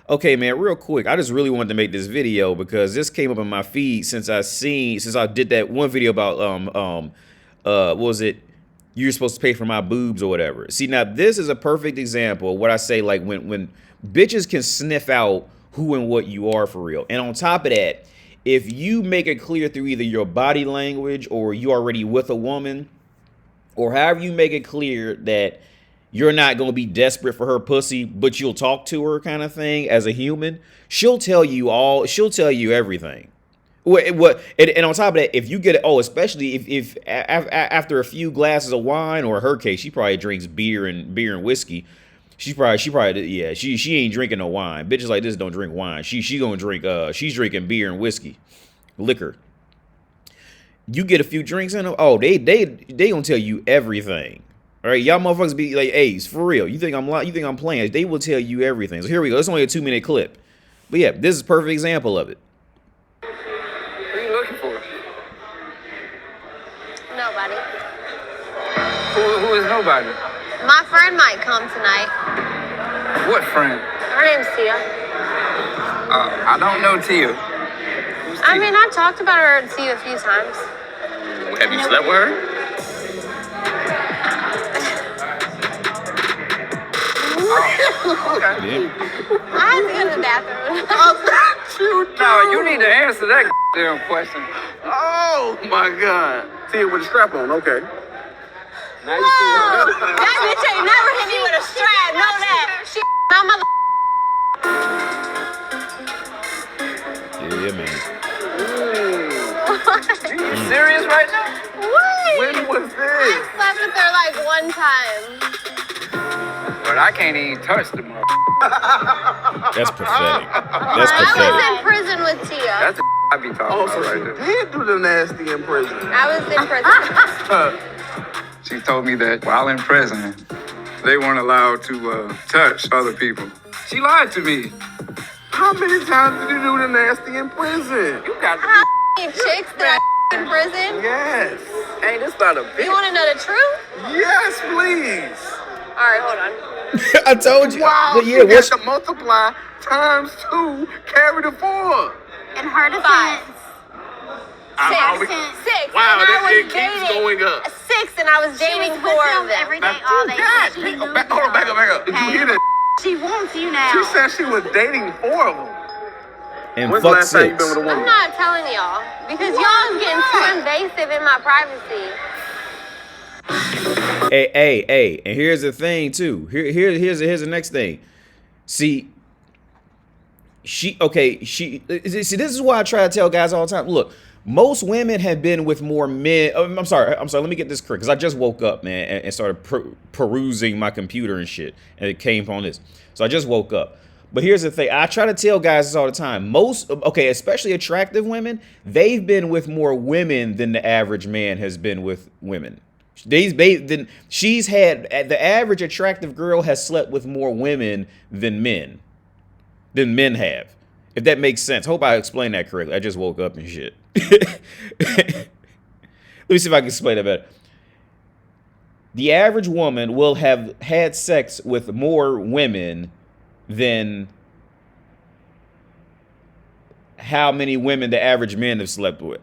Okay, man, real quick. I just really wanted to make this video because this came up in my feed since I did that one video about what was it? You're supposed to pay for my boobs or whatever. See, now this is a perfect example of what I say, like when bitches can sniff out who and what you are for real. And on top of that, if you make it clear through either your body language or you already with a woman, or however you make it clear that you're not going to be desperate for her pussy, but you'll talk to her kind of thing as a human, she'll tell you everything. And on top of that, if you get it, especially if after a few glasses of wine, or in her case, she probably drinks beer and whiskey. She ain't drinking no wine. Bitches like this don't drink wine. She gonna drink, she's drinking beer and whiskey, liquor. You get a few drinks in them, they gonna tell you everything. All right, y'all motherfuckers be like, A's, for real. You think I'm lying? You think I'm playing? They will tell you everything. So here we go. It's only a 2-minute clip. But yeah, this is a perfect example of it. What are you looking for? Nobody. Who is nobody? My friend might come tonight. What friend? Her name's Tia. I don't know Tia. Who's Tia? I mean, I talked about her to you a few times. Have you slept with her? Okay. Yeah. I had to go to the bathroom. No, you need to answer that damn question. Oh my God. Tia with a strap on, okay. Now you see That bitch ain't never hit me with a strap. Know that. She my mother. Yeah, man. Are you serious right now? What? When was I this? slept with her like one time. But I can't even touch the mother. That's pathetic. That's I pathetic. was in prison with Tia. That's the I be talking Oh, about so right she there. did do the nasty in prison. I was in prison. She told me that while in prison, they weren't allowed to touch other people. She lied to me. How many times did you do the nasty in prison? You got to How many chicks that I in prison? Yes. Hey, this not a You bitch. want to know the truth? Yes, please. All right, hold on. I told you. Wow, But you yeah, got what's to multiply times 2, carry the 4. In her Five. defense, Six. Wow, And I that was it keeps dating going up. 6, and I was she dating was 4 with of him them. every day, all day. God, She hold knew on, back up. Did you hear that? She wants you now. She said she was dating 4 of them. and When's the fuck last time you 6. been with a I'm woman? not telling y'all because y'all is getting too invasive in my privacy. Hey, and here's the thing too. Here's the next thing. See, see, this is why I try to tell guys all the time. Look, most women have been with more men. I'm sorry. Let me get this correct because I just woke up, man, and started perusing my computer and shit, and it came on this. So I just woke up. But here's the thing. I try to tell guys this all the time. Especially attractive women, they've been with more women than the average man has been with women. The average attractive girl has slept with more women than men have. If that makes sense. Hope I explained that correctly. I just woke up and shit. Let me see if I can explain that better. The average woman will have had sex with more women than how many women the average men have slept with.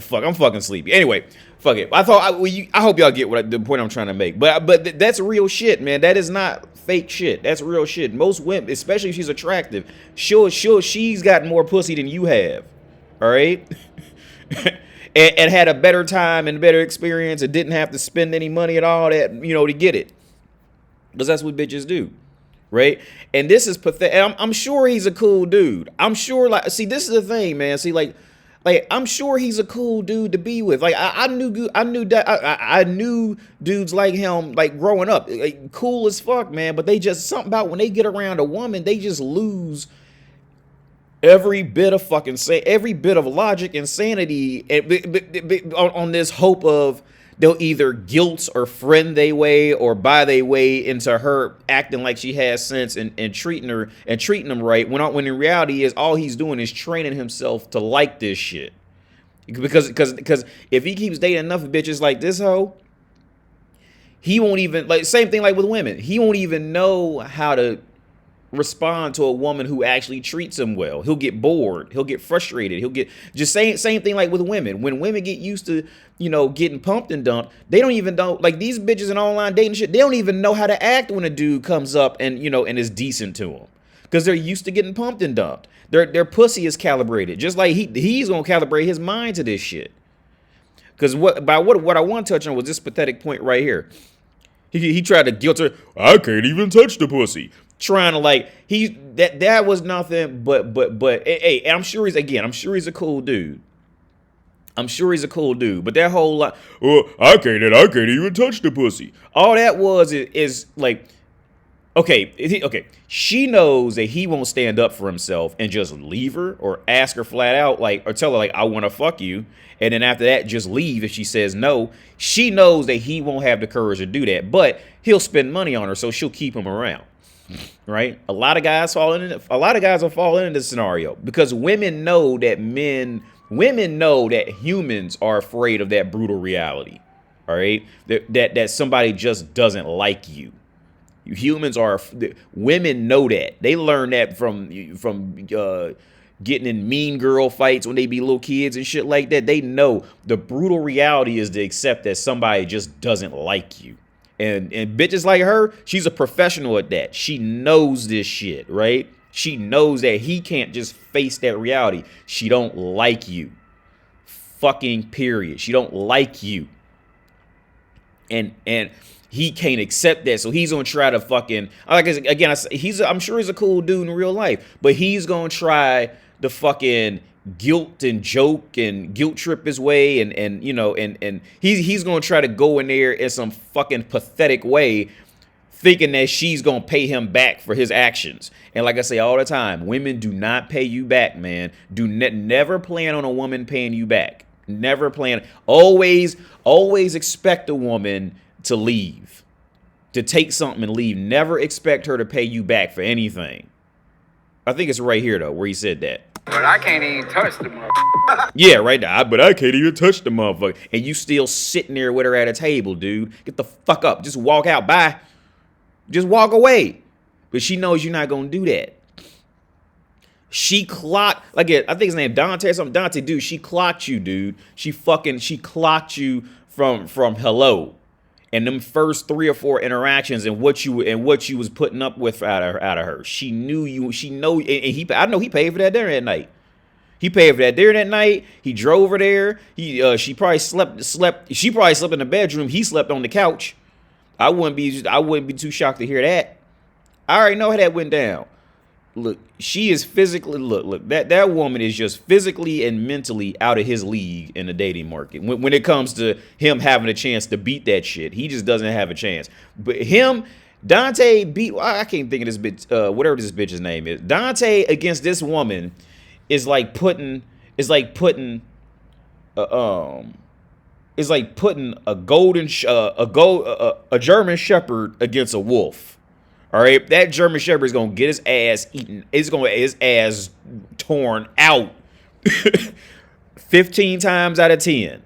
Fuck, I'm fucking sleepy. Anyway, fuck it. I hope y'all get the point I'm trying to make. But that's real shit, man. That is not fake shit. That's real shit. Most women, especially if she's attractive, she's got more pussy than you have. All right, and had a better time and better experience and didn't have to spend any money at all to get it, because that's what bitches do. Right. And this is pathetic. I'm sure he's a cool dude. I'm sure, see, this is the thing, man. See, I'm sure he's a cool dude to be with. I knew dudes like him, growing up, cool as fuck, man. But they just, something about when they get around a woman, they just lose every bit of logic and sanity on this hope of they'll either guilt or friend their way or buy their way into her acting like she has sense and treating them right, when in reality is all he's doing is training himself to like this shit. Because if he keeps dating enough bitches like this hoe, he won't even, same thing like with women, he won't even know how to respond to a woman who actually treats him well. He'll get bored. He'll get frustrated. He'll get just same thing like with women. When women get used to, getting pumped and dumped, they don't even know, like these bitches in online dating shit, they don't even know how to act when a dude comes up and, and is decent to them. Because they're used to getting pumped and dumped. Their pussy is calibrated. Just like he's going to calibrate his mind to this shit. Because what I want to touch on was this pathetic point right here. He tried to guilt her. I can't even touch the pussy. Trying to that was nothing but hey, I'm sure he's a cool dude. But that whole lot, I can't even touch the pussy. All that was is like, okay. She knows that he won't stand up for himself and just leave her or ask her flat out, or tell her I want to fuck you. And then after that, just leave if she says no. She knows that he won't have the courage to do that, but he'll spend money on her, so she'll keep him around. Right? A lot of guys will fall into this scenario because women know that humans are afraid of that brutal reality. All right? That somebody just doesn't like you. Women know that. They learn that from getting in mean girl fights when they be little kids and shit like that. They know the brutal reality is to accept that somebody just doesn't like you. And bitches like her, she's a professional at that. She knows this shit, right? She knows that he can't just face that reality. She don't like you. Fucking period. She don't like you. And he can't accept that, so he's gonna try to fucking, again, I'm sure he's a cool dude in real life, but he's gonna try the fucking guilt and joke and guilt trip his way, and he's gonna try to go in there in some fucking pathetic way, thinking that she's gonna pay him back for his actions. And like I say all the time, women do not pay you back, man. Never plan on a woman paying you back. Never plan. Always expect a woman to leave, to take something and leave. Never expect her to pay you back for anything. I think it's right here though where he said that. But I can't even touch the motherfucker. Yeah, right now. But I can't even touch the motherfucker. And you still sitting there with her at a table, dude. Get the fuck up. Just walk out. Bye. Just walk away. But she knows you're not gonna do that. She clocked, I think his name Dante or something. Dante, dude, she clocked you, dude. She clocked you from hello. And them first 3 or 4 interactions and what you was putting up with out of her. She knew you. She know. And I know he paid for that dinner that night. He paid for that dinner that night. He drove her there. She probably slept. She probably slept in the bedroom. He slept on the couch. I wouldn't be too shocked to hear that. I already know how that went down. Look, she is physically, that woman is just physically and mentally out of his league in the dating market. When it comes to him having a chance to beat that shit, he just doesn't have a chance. But Dante beat, I can't think of this bitch, whatever this bitch's name is. Dante against this woman is like putting a German Shepherd against a wolf. All right, that German Shepherd is gonna get his ass eaten. It's gonna get his ass torn out 15 times out of 10.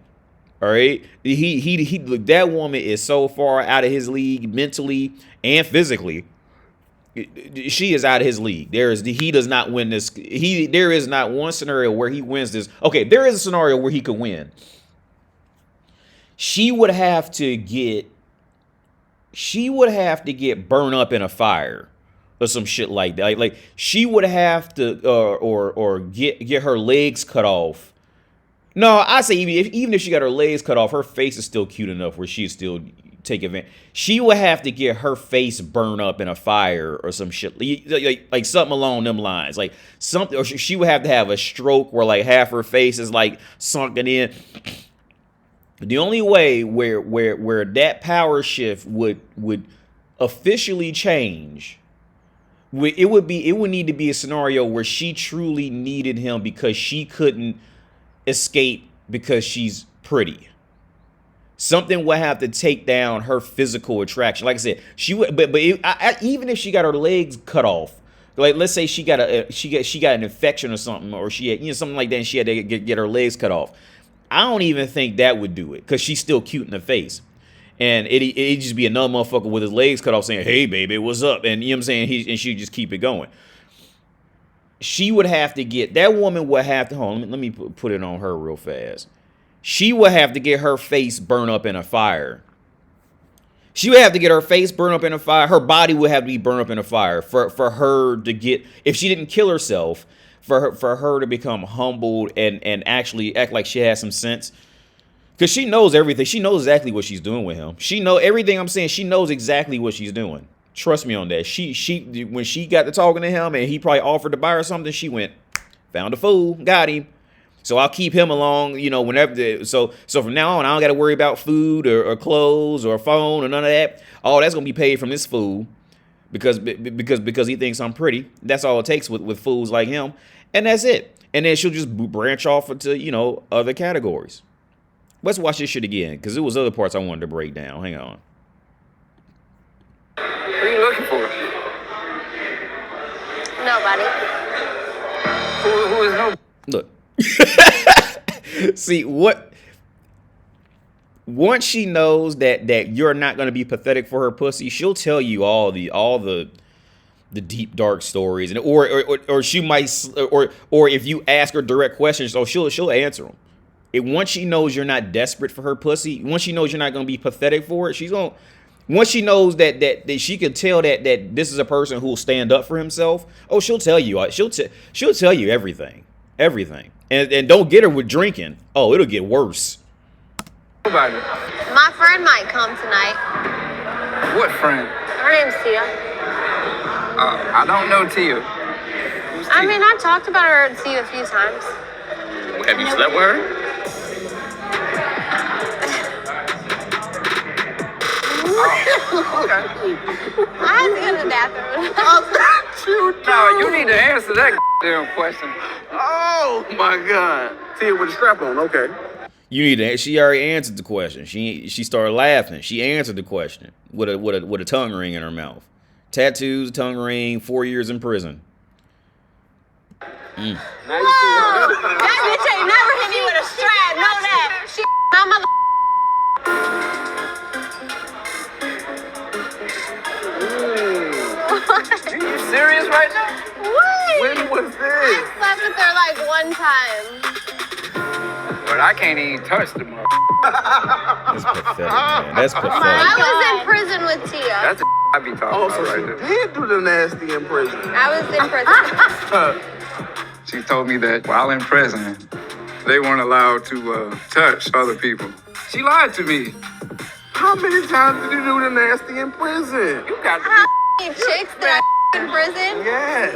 All right, look, that woman is so far out of his league mentally and physically. She is out of his league. He does not win this. There is not one scenario where he wins this. Okay, there is a scenario where he could win. She would have to get burned up in a fire or some shit like that. Like she would have to or get her legs cut off. No, I say even if she got her legs cut off, her face is still cute enough where she'd still take advantage. She would have to get her face burned up in a fire or some shit, like something along them lines, like something. Or she would have to have a stroke where like half her face is like sunken in. The only way where that power shift would officially change, it would need to be a scenario where she truly needed him because she couldn't escape because she's pretty. Something would have to take down her physical attraction. Like I said, she would, but even if she got her legs cut off, like let's say she got an infection or something, or she had something like that, and she had to get her legs cut off. I don't even think that would do it because she's still cute in the face. And it just be another motherfucker with his legs cut off saying, "Hey, baby, what's up?" And you know what I'm saying? And she'd just keep it going. She would have to get, that woman would have to, hold on, let me put it on her real fast. She would have to get her face burned up in a fire. She would have to get her face burned up in a fire. Her body would have to be burned up in a fire for her to get, if she didn't kill herself, for her to become humbled and actually act like she has some sense. Because she knows everything. She knows exactly what she's doing with him. She know everything I'm saying. She knows exactly what she's doing. Trust me on that. She when she got to talking to him and he probably offered to buy her something, she went, found a fool, got him. So I'll keep him along, you know, whenever. So from now on, I don't got to worry about food or clothes or a phone or none of that. All that's gonna be paid from this fool because he thinks I'm pretty. That's all it takes with fools like him, and that's it. And then she'll just branch off into, you know, other categories. Let's watch this shit again, because there was other parts I wanted to break down. Hang on. What are you looking for? Nobody. Who is no? Look. See, once she knows that you're not going to be pathetic for her pussy, she'll tell you all the deep dark stories, and or she might, or if you ask her direct questions, so she'll answer them. Once she knows you're not desperate for her pussy, once she knows you're not going to be pathetic for it, once she knows that she can tell that this is a person who will stand up for himself, oh, she'll tell you. She'll tell you everything. And don't get her with drinking. Oh, it'll get worse. Nobody. My friend might come tonight. What friend? Her name's Tia. I don't know Tia. Who's Tia? I mean, I talked about her and Tia a few times. Have you slept with her? Okay. I had to go to the bathroom. No, you need to answer that damn question. Oh my God. Tia with a strap on. Okay. You need to. She already answered the question. She started laughing. She answered the question with a tongue ring in her mouth. Tattoos, tongue ring, 4 years in prison. Whoa! That bitch ain't never hit me with a strap. Know that. She my mother. Are you serious right now? What? When was I this? slept with her like one time. But I can't even touch the mother. That's pathetic, man. That's pathetic. I was in prison with Tia. That's the I be talking Oh, about so right she there. did do the nasty in prison. I was in prison. She told me that while in prison, they weren't allowed to touch other people. She lied to me. How many times did you do the nasty in prison? You got to How many chicks that I in prison?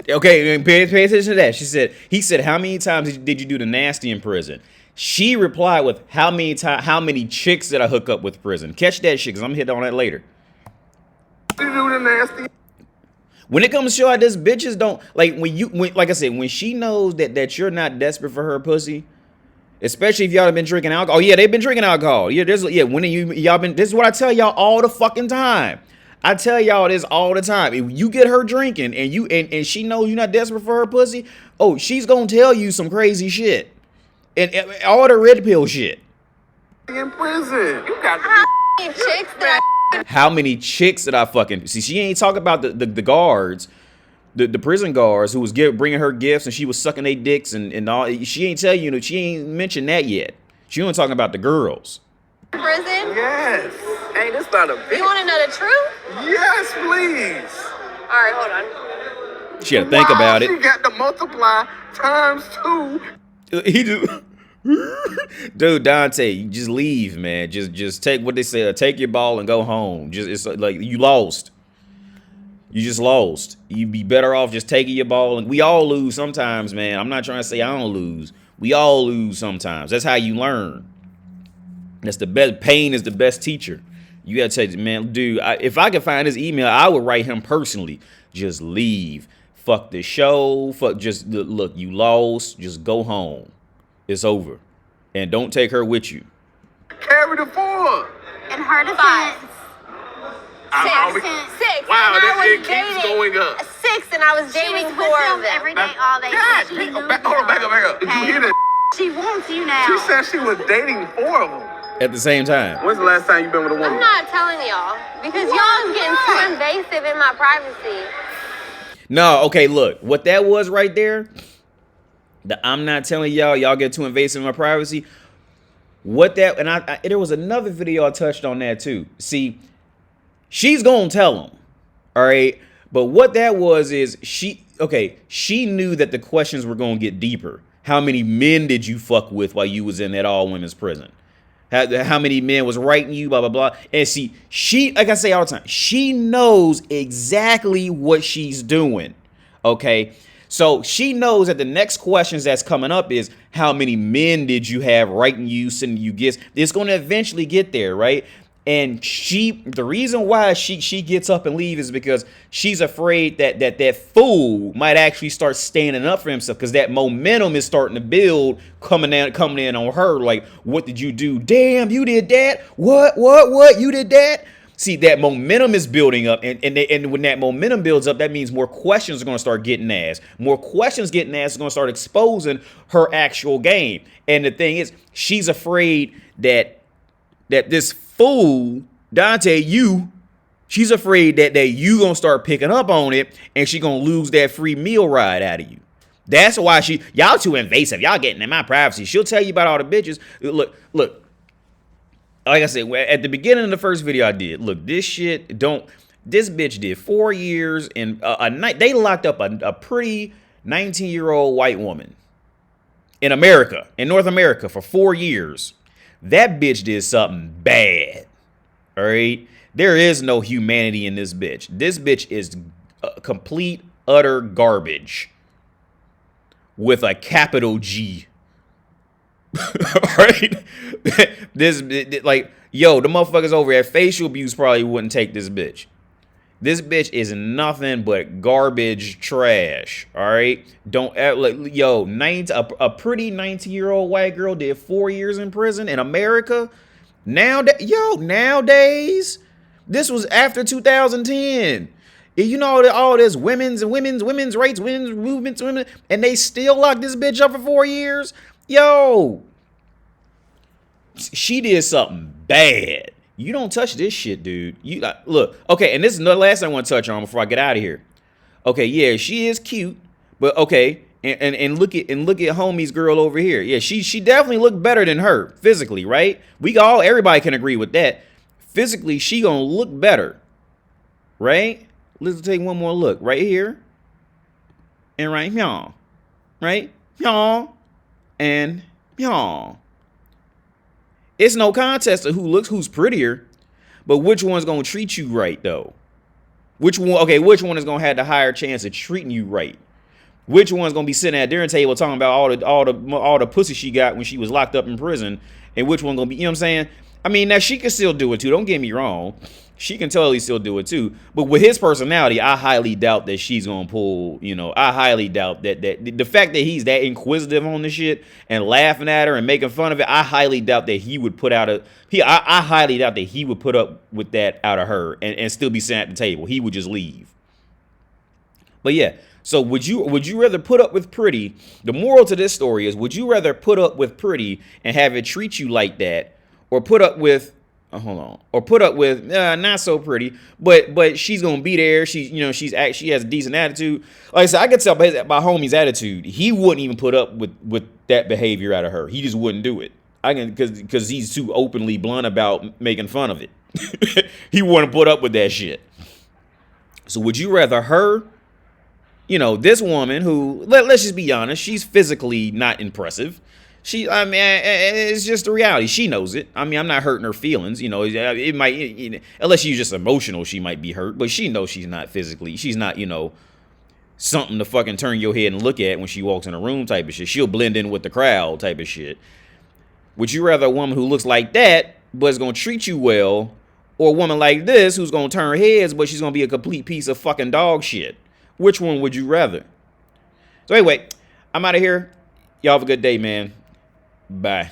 Yeah. Okay, and pay attention to that. He said, how many times did you do the nasty in prison? She replied with, how many chicks did I hook up with prison? Catch that shit, because I'm hitting on that later. Did you do the nasty? When it comes to shit like this, bitches don't, like, like I said, when she knows that you're not desperate for her pussy, especially if y'all have been drinking alcohol. Oh yeah, they've been drinking alcohol. Yeah, when y'all been, this is what I tell y'all all the fucking time. I tell y'all this all the time. If you get her drinking and she knows you're not desperate for her pussy, oh, she's gonna tell you some crazy shit. And all the red pill shit. In prison. You got to How many chicks that How many chicks did I fucking see? She ain't talking about the guards, the prison guards who was bringing her gifts and she was sucking their dicks and all. She ain't tell you, she ain't mentioned that yet. She only talking about the girls. prison? Yes. Hey, this not a bitch. You want to know the truth? Yes, please. All right, hold on. She had to think about She it. got to multiply times 2. He do. Dude, Dante, you just leave, man. Just take what they say. Take your ball and go home. It's like you lost. You just lost. You'd be better off just taking your ball. And we all lose sometimes, man. I'm not trying to say I don't lose. We all lose sometimes. That's how you learn. That's the best. Pain is the best teacher. You gotta say, man, dude. If I could find his email, I would write him personally. Just leave. Fuck the show. Fuck. Just look. You lost. Just go home. It's over. And don't take her with you. Carry the 4. In her Five. defense, Six. Wow, And I it was keeps dating going up. 6, and I was she dating was 4 with of him them. every day, all day. God, She back moved up. Hold on, back up. Did you hear that? She wants you now. She said she was dating 4 of them. at the same time. When's the last time you been with a I'm woman? not telling y'all because y'all is getting too invasive in my privacy. No, okay, look. What that was right there, I'm not telling y'all get too invasive in my privacy. What that, and there was another video I touched on that too. See, she's gonna tell him, all right? But what that was is she knew that the questions were gonna get deeper. How many men did you fuck with while you was in that all women's prison? How many men was writing you, blah, blah, blah. And see, she, like I say all the time, she knows exactly what she's doing, okay? So she knows that the next questions that's coming up is, how many men did you have writing you, sending you gifts? It's going to eventually get there, right? And the reason why she gets up and leaves is because she's afraid that fool might actually start standing up for himself, because that momentum is starting to build, coming in on her. Like, what did you do? Damn, you did that? What? You did that? See, that momentum is building up, and when that momentum builds up, that means more questions are going to start getting asked. More questions getting asked is going to start exposing her actual game. And the thing is, she's afraid that this fool, Dante, she's afraid that you gonna start picking up on it, and she gonna lose that free meal ride out of you. That's why y'all too invasive. Y'all getting in my privacy. She'll tell you about all the bitches. Look. Like I said, at the beginning of the first video I did, look, this bitch did 4 years and a night. They locked up a pretty 19-year-old white woman in America, in North America, for 4 years. That bitch did something bad, all right? There is no humanity in this bitch. This bitch is complete, utter garbage with a capital G, all right? Like, yo, the motherfuckers over at Facial Abuse probably wouldn't take this bitch. This bitch is nothing but garbage trash, all right? Don't ever, like, yo, a pretty 19-year-old white girl did 4 years in prison in America. Nowadays, this was after 2010. You know, all this women's rights, women's movements, and they still locked this bitch up for 4 years. Yo, she did something bad. You don't touch this shit, dude. Look, okay, and this is the last thing I want to touch on before I get out of here. Okay, yeah, she is cute, but okay, and look at homie's girl over here. Yeah, she definitely looked better than her physically, right? Everybody can agree with that. Physically, she gonna look better, right? Let's take one more look right here, and right here, right here, and here. It's no contest of who's prettier, but which one's gonna treat you right though? Which one is gonna have the higher chance of treating you right? Which one's gonna be sitting at dinner table talking about all the pussy she got when she was locked up in prison, and which one gonna be, you know what I'm saying? I mean, now she can still do it too. Don't get me wrong. She can totally still do it too. But with his personality, I highly doubt that she's gonna pull, I highly doubt that the fact that he's that inquisitive on this shit and laughing at her and making fun of it, I highly doubt that he would put I highly doubt that he would put up with that out of her and still be sitting at the table. He would just leave. But yeah, so would you rather put up with Pretty? The moral to this story is, would you rather put up with Pretty and have it treat you like that, or put up with not so pretty, but she's gonna be there. She has a decent attitude. Like I said, I could tell by homie's attitude, he wouldn't even put up with that behavior out of her. He just wouldn't do it. Because he's too openly blunt about making fun of it. He wouldn't put up with that shit. So would you rather her, this woman who, let's just be honest, she's physically not impressive. It's just the reality. She knows it. I mean, I'm not hurting her feelings. It might, unless she's just emotional, she might be hurt. But she knows she's not physically. She's not, something to fucking turn your head and look at when she walks in a room type of shit. She'll blend in with the crowd type of shit. Would you rather a woman who looks like that but is going to treat you well, or a woman like this who's going to turn heads but she's going to be a complete piece of fucking dog shit? Which one would you rather? So anyway, I'm out of here. Y'all have a good day, man. Bye.